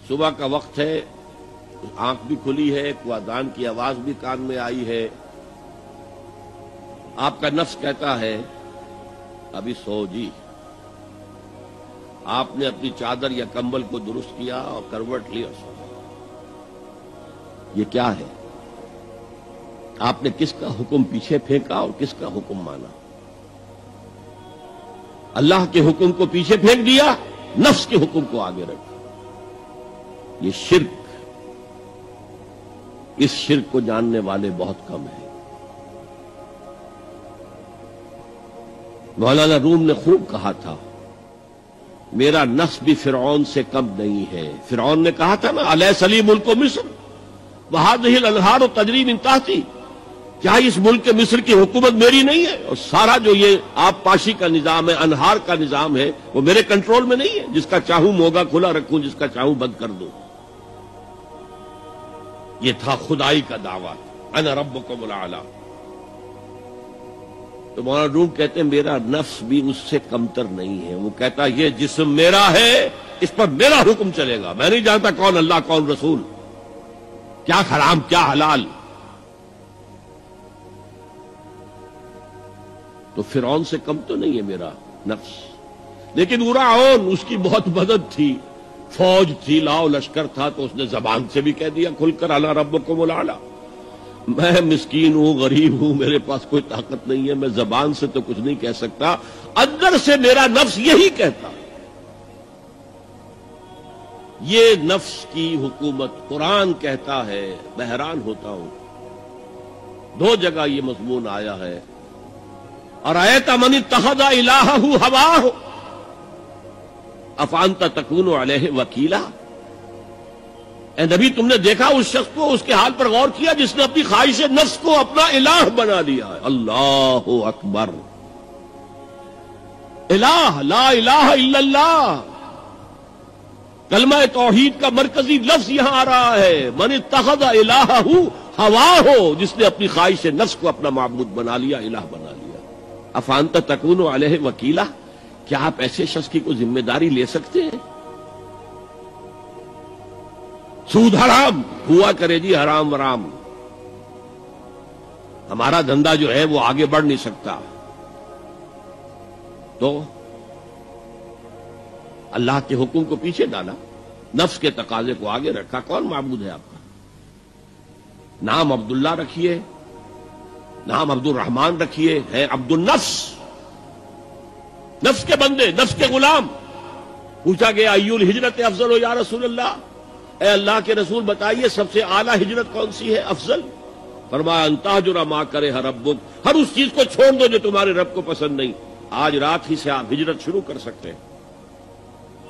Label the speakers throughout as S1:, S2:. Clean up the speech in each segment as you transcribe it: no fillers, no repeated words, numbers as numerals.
S1: صبح کا وقت ہے، آنکھ بھی کھلی ہے، کوئی اذان کی آواز بھی کان میں آئی ہے، آپ کا نفس کہتا ہے ابھی سو جی۔ آپ نے اپنی چادر یا کمبل کو درست کیا اور کروٹ لی اور سو۔ یہ کیا ہے؟ آپ نے کس کا حکم پیچھے پھینکا اور کس کا حکم مانا؟ اللہ کے حکم کو پیچھے پھینک دیا، نفس کے حکم کو آگے رکھا۔ یہ شرک، اس شرک کو جاننے والے بہت کم ہیں۔ مولانا روم نے خوب کہا تھا، میرا نفس بھی فرعون سے کم نہیں ہے۔ فرعون نے کہا تھا نا، الیس لی ملک مصر وہذہ الانہار تجری من تحتی، کیا اس ملک مصر کی حکومت میری نہیں ہے؟ اور سارا جو یہ آب پاشی کا نظام ہے، انہار کا نظام ہے، وہ میرے کنٹرول میں نہیں ہے؟ جس کا چاہوں موگا کھلا رکھوں، جس کا چاہوں بند کر دوں۔ یہ تھا خدائی کا دعویٰ، انا ربکم الاعلی۔ تو مولانا روم کہتے ہیں میرا نفس بھی اس سے کمتر نہیں ہے۔ وہ کہتا یہ جسم میرا ہے، اس پر میرا حکم چلے گا، میں نہیں جانتا کون اللہ کون رسول، کیا حرام کیا حلال۔ تو فرعون سے کم تو نہیں ہے میرا نفس، لیکن فرعون اس کی بہت مدد تھی، فوج تھی، لاؤ لشکر تھا، تو اس نے زبان سے بھی کہہ دیا کھل کر انا ربکم الاعلی۔ میں مسکین ہوں، غریب ہوں، میرے پاس کوئی طاقت نہیں ہے، میں زبان سے تو کچھ نہیں کہہ سکتا، اندر سے میرا نفس یہی کہتا۔ یہ نفس کی حکومت قرآن کہتا ہے، میں حیران ہوتا ہوں۔ دو جگہ یہ مضمون آیا ہے، ارأیت من اتخذ الہہ ہواہ افانت تکون علیہ وکیلا۔ اے نبی، تم نے دیکھا اس شخص کو، اس کے حال پر غور کیا جس نے اپنی خواہش نفس کو اپنا الہ بنا لیا ہے۔ اللہ اکبر، الہ، لا الہ الا اللہ، کلمہ توحید کا مرکزی لفظ یہاں آ رہا ہے۔ من اتخذ الہہ ہواہ، جس نے اپنی خواہش نفس کو اپنا معبود بنا لیا، الہ بنا لیا۔ افانت تکون علیہ وکیلا، کیا آپ ایسے شخص کی کوئی ذمہ داری لے سکتے ہیں؟ سود حرام ہوا کرے جی، حرام ورام، ہمارا دھندا جو ہے وہ آگے بڑھ نہیں سکتا۔ تو اللہ کے حکم کو پیچھے ڈالا، نفس کے تقاضے کو آگے رکھا۔ کون معبود ہے آپ کا؟ نام عبداللہ رکھیے، نام عبد الرحمن رکھیے، ہے عبد النفس، نفس کے بندے، نفس کے غلام۔ پوچھا گیا ای الہجرت افضل یا رسول اللہ، اے اللہ کے رسول بتائیے سب سے اعلیٰ ہجرت کون سی ہے، افضل؟ فرمایا ان تہجر ما کرہ ربک، ہر اس چیز کو چھوڑ دو جو تمہارے رب کو پسند نہیں۔ آج رات ہی سے آپ ہجرت شروع کر سکتے ہیں۔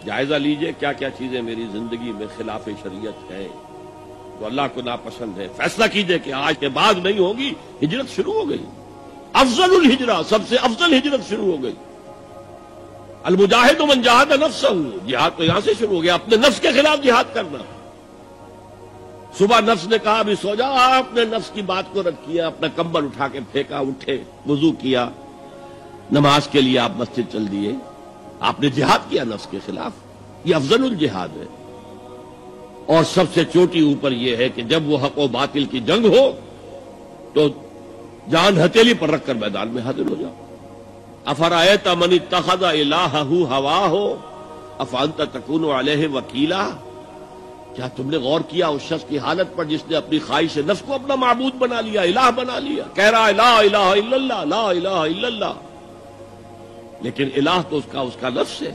S1: جائزہ لیجئے کیا کیا چیزیں میری زندگی میں خلاف شریعت ہیں، تو اللہ کو ناپسند ہے، فیصلہ کیجئے کہ آج کے بعد نہیں ہوگی۔ ہجرت شروع ہو گئی، افضل الہجرہ، سب سے افضل ہجرت شروع ہو گئی۔ المجاہد من جاہد نفسہ، جہاد تو یہاں سے شروع ہو گیا، اپنے نفس کے خلاف جہاد کرنا۔ صبح نفس نے کہا ابھی سو جاؤ، آپ نے نفس کی بات کو رد کیا، اپنا کمبل اٹھا کے پھینکا، اٹھے، وضو کیا، نماز کے لیے آپ مسجد چل دیے، آپ نے جہاد کیا نفس کے خلاف۔ یہ افضل الجہاد ہے۔ اور سب سے چوٹی اوپر یہ ہے کہ جب وہ حق و باطل کی جنگ ہو تو جان ہتھیلی پر رکھ کر میدان میں حاضر ہو جاؤ۔ افرأیت من اتخذ الہہ ہواہ افانت تکون علیہ وکیلا، کیا تم نے غور کیا اس شخص کی حالت پر جس نے اپنی خواہش نفس کو اپنا معبود بنا لیا، الہ بنا لیا؟ کہہ رہا ہے لا الہ الا اللہ، لا الہ الا اللہ، لیکن الہ تو اس کا نفس ہے۔